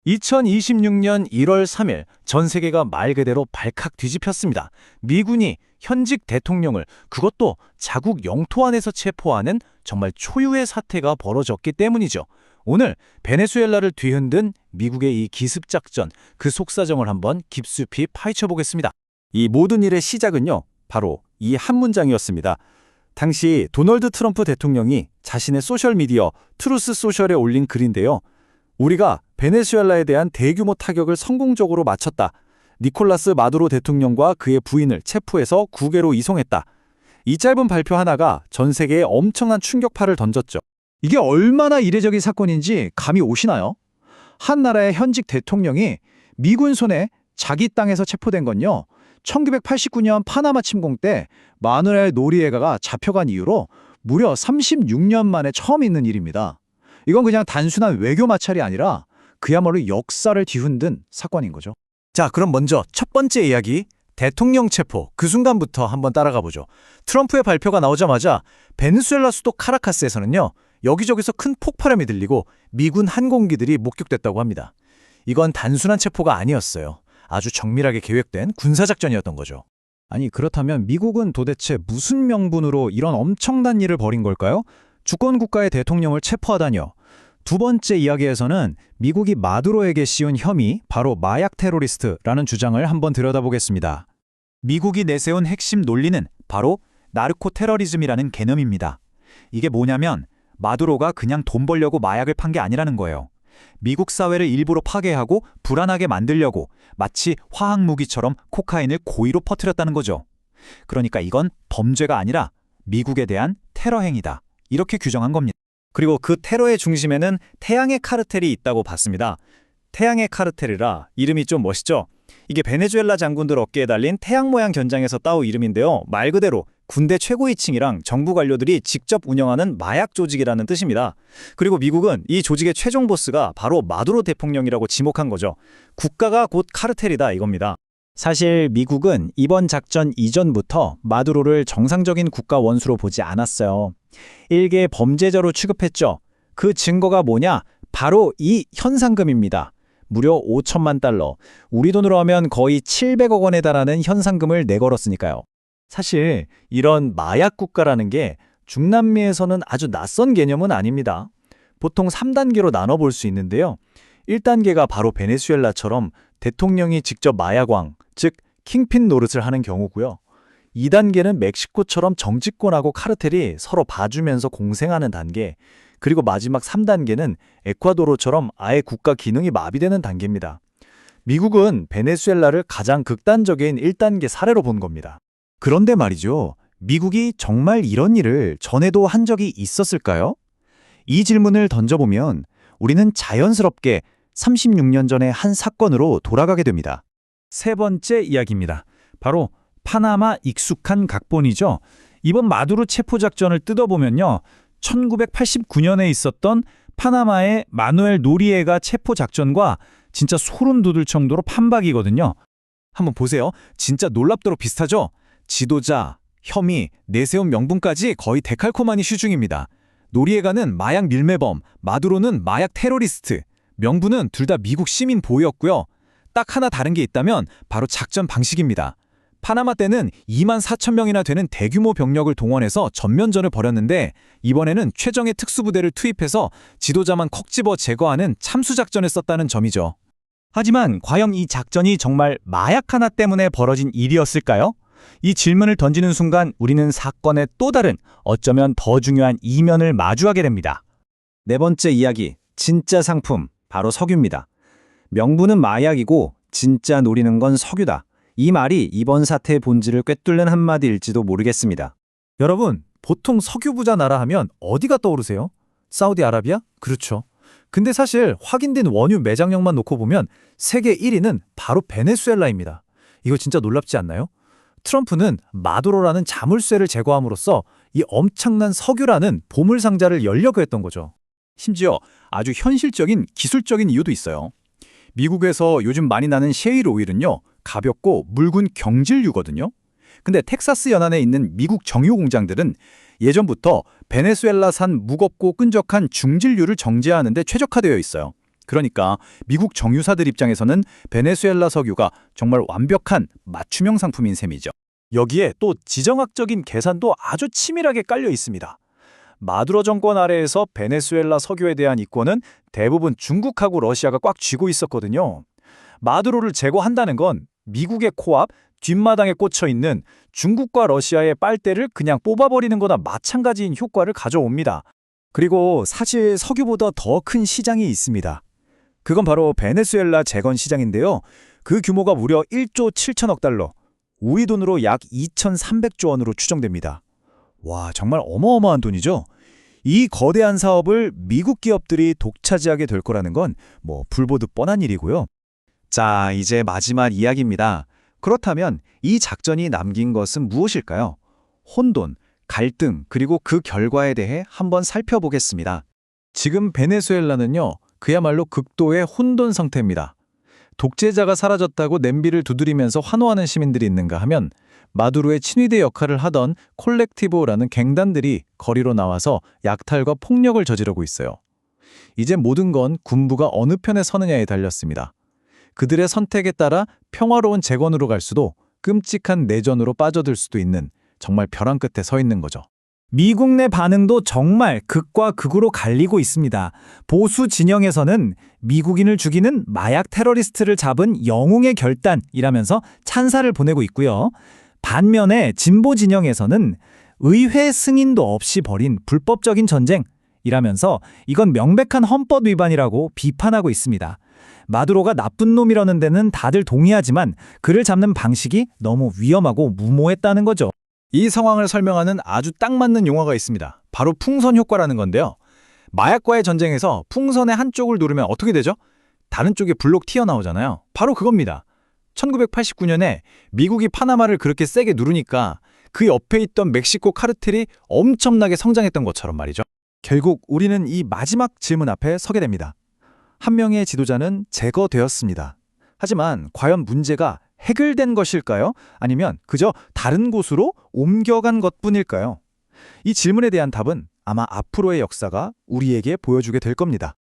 2026년 1월 3일 전 세계가 말 그대로 발칵 뒤집혔습니다. 미군이 현직 대통령을 그것도 자국 영토 안에서 체포하는 정말 초유의 사태가 벌어졌기 때문이죠. 오늘 베네수엘라를 뒤흔든 미국의 이 기습작전, 그 속사정을 한번 깊숙이 파헤쳐 보겠습니다. 이 모든 일의 시작은요, 바로 이 한 문장이었습니다. 당시 도널드 트럼프 대통령이 자신의 소셜미디어 트루스 소셜에 올린 글인데요. 우리가 베네수엘라에 대한 대규모 타격을 성공적으로 마쳤다. 니콜라스 마두로 대통령과 그의 부인을 체포해서 국외로 이송했다. 이 짧은 발표 하나가 전 세계에 엄청난 충격파를 던졌죠. 이게 얼마나 이례적인 사건인지 감이 오시나요? 한 나라의 현직 대통령이 미군 손에 자기 땅에서 체포된 건요. 1989년 파나마 침공 때 마누엘 노리에가가 잡혀간 이후로 무려 36년 만에 처음 있는 일입니다. 이건 그냥 단순한 외교 마찰이 아니라 그야말로 역사를 뒤흔든 사건인 거죠. 자, 그럼 먼저 첫 번째 이야기, 대통령 체포. 그 순간부터 한번 따라가 보죠. 트럼프의 발표가 나오자마자 베네수엘라 수도 카라카스에서는요, 여기저기서 큰 폭발음이 들리고 미군 항공기들이 목격됐다고 합니다. 이건 단순한 체포가 아니었어요. 아주 정밀하게 계획된 군사작전이었던 거죠. 아니, 그렇다면 미국은 도대체 무슨 명분으로 이런 엄청난 일을 벌인 걸까요? 주권 국가의 대통령을 체포하다뇨. 두 번째 이야기에서는 미국이 마두로에게 씌운 혐의, 바로 마약 테러리스트라는 주장을 한번 들여다보겠습니다. 미국이 내세운 핵심 논리는 바로 나르코 테러리즘이라는 개념입니다. 이게 뭐냐면 마두로가 그냥 돈 벌려고 마약을 판 게 아니라는 거예요. 미국 사회를 일부러 파괴하고 불안하게 만들려고 마치 화학무기처럼 코카인을 고의로 퍼뜨렸다는 거죠. 그러니까 이건 범죄가 아니라 미국에 대한 테러 행위다. 이렇게 규정한 겁니다. 그리고 그 테러의 중심에는 태양의 카르텔이 있다고 봤습니다. 태양의 카르텔이라 이름이 좀 멋있죠? 이게 베네수엘라 장군들 어깨에 달린 태양 모양 견장에서 따온 이름인데요. 말 그대로 군대 최고위층이랑 정부 관료들이 직접 운영하는 마약 조직이라는 뜻입니다. 그리고 미국은 이 조직의 최종 보스가 바로 마두로 대통령이라고 지목한 거죠. 국가가 곧 카르텔이다 이겁니다. 사실 미국은 이번 작전 이전부터 마두로를 정상적인 국가 원수로 보지 않았어요. 일개 범죄자로 취급했죠. 그 증거가 뭐냐? 바로 이 현상금입니다. 무려 5천만 달러, 우리 돈으로 하면 거의 700억 원에 달하는 현상금을 내걸었으니까요. 사실 이런 마약 국가라는 게 중남미에서는 아주 낯선 개념은 아닙니다. 보통 3단계로 나눠볼 수 있는데요. 1단계가 바로 베네수엘라처럼 대통령이 직접 마약왕, 즉 킹핀 노릇을 하는 경우고요. 2단계는 멕시코처럼 정치권하고 카르텔이 서로 봐주면서 공생하는 단계, 그리고 마지막 3단계는 에콰도르처럼 아예 국가 기능이 마비되는 단계입니다. 미국은 베네수엘라를 가장 극단적인 1단계 사례로 본 겁니다. 그런데 말이죠. 미국이 정말 이런 일을 전에도 한 적이 있었을까요? 이 질문을 던져보면 우리는 자연스럽게 36년 전의 한 사건으로 돌아가게 됩니다. 세 번째 이야기입니다. 바로 파나마 익숙한 각본이죠. 이번 마두로 체포 작전을 뜯어보면요. 1989년에 있었던 파나마의 마누엘 노리에가 체포 작전과 진짜 소름 돋을 정도로 판박이거든요. 한번 보세요. 진짜 놀랍도록 비슷하죠? 지도자, 혐의, 내세운 명분까지 거의 데칼코마니 슈중입니다. 노리에가는 마약 밀매범, 마두로는 마약 테러리스트. 명분은 둘 다 미국 시민 보호였고요. 딱 하나 다른 게 있다면 바로 작전 방식입니다. 파나마 때는 2만 4천 명이나 되는 대규모 병력을 동원해서 전면전을 벌였는데 이번에는 최정예 특수부대를 투입해서 지도자만 콕 집어 제거하는 참수작전을 썼다는 점이죠. 하지만 과연 이 작전이 정말 마약 하나 때문에 벌어진 일이었을까요? 이 질문을 던지는 순간 우리는 사건의 또 다른, 어쩌면 더 중요한 이면을 마주하게 됩니다. 네 번째 이야기, 진짜 상품, 바로 석유입니다. 명분은 마약이고 진짜 노리는 건 석유다. 이 말이 이번 사태의 본질을 꿰뚫는 한마디일지도 모르겠습니다. 여러분, 보통 석유 부자 나라 하면 어디가 떠오르세요? 사우디아라비아? 그렇죠. 근데 사실 확인된 원유 매장량만 놓고 보면 세계 1위는 바로 베네수엘라입니다. 이거 진짜 놀랍지 않나요? 트럼프는 마두로라는 자물쇠를 제거함으로써 이 엄청난 석유라는 보물상자를 열려고 했던 거죠. 심지어 아주 현실적인 기술적인 이유도 있어요. 미국에서 요즘 많이 나는 셰일 오일은요, 가볍고 묽은 경질유거든요. 근데 텍사스 연안에 있는 미국 정유 공장들은 예전부터 베네수엘라산 무겁고 끈적한 중질유를 정제하는 데 최적화되어 있어요. 그러니까 미국 정유사들 입장에서는 베네수엘라 석유가 정말 완벽한 맞춤형 상품인 셈이죠. 여기에 또 지정학적인 계산도 아주 치밀하게 깔려 있습니다. 마두로 정권 아래에서 베네수엘라 석유에 대한 이권은 대부분 중국하고 러시아가 꽉 쥐고 있었거든요. 마두로를 제거한다는 건 미국의 코앞, 뒷마당에 꽂혀 있는 중국과 러시아의 빨대를 그냥 뽑아버리는 거나 마찬가지인 효과를 가져옵니다. 그리고 사실 석유보다 더 큰 시장이 있습니다. 그건 바로 베네수엘라 재건 시장인데요. 그 규모가 무려 1조 7천억 달러, 우리 돈으로 약 2,300조 원으로 추정됩니다. 와, 정말 어마어마한 돈이죠. 이 거대한 사업을 미국 기업들이 독차지하게 될 거라는 건 불보듯 뻔한 일이고요. 자, 이제 마지막 이야기입니다. 그렇다면 이 작전이 남긴 것은 무엇일까요? 혼돈, 갈등, 그리고 그 결과에 대해 한번 살펴보겠습니다. 지금 베네수엘라는요, 그야말로 극도의 혼돈 상태입니다. 독재자가 사라졌다고 냄비를 두드리면서 환호하는 시민들이 있는가 하면 마두로의 친위대 역할을 하던 콜렉티보라는 갱단들이 거리로 나와서 약탈과 폭력을 저지르고 있어요. 이제 모든 건 군부가 어느 편에 서느냐에 달렸습니다. 그들의 선택에 따라 평화로운 재건으로 갈 수도 끔찍한 내전으로 빠져들 수도 있는 정말 벼랑 끝에 서 있는 거죠. 미국 내 반응도 정말 극과 극으로 갈리고 있습니다. 보수 진영에서는 미국인을 죽이는 마약 테러리스트를 잡은 영웅의 결단이라면서 찬사를 보내고 있고요. 반면에 진보 진영에서는 의회 승인도 없이 벌인 불법적인 전쟁이라면서 이건 명백한 헌법 위반이라고 비판하고 있습니다. 마두로가 나쁜 놈이라는 데는 다들 동의하지만 그를 잡는 방식이 너무 위험하고 무모했다는 거죠. 이 상황을 설명하는 아주 딱 맞는 용어가 있습니다. 바로 풍선 효과라는 건데요. 마약과의 전쟁에서 풍선의 한쪽을 누르면 어떻게 되죠? 다른 쪽에 불록 튀어나오잖아요. 바로 그겁니다. 1989년에 미국이 파나마를 그렇게 세게 누르니까 그 옆에 있던 멕시코 카르텔이 엄청나게 성장했던 것처럼 말이죠. 결국 우리는 이 마지막 질문 앞에 서게 됩니다. 한 명의 지도자는 제거되었습니다. 하지만 과연 문제가 해결된 것일까요? 아니면 그저 다른 곳으로 옮겨간 것뿐일까요? 이 질문에 대한 답은 아마 앞으로의 역사가 우리에게 보여주게 될 겁니다.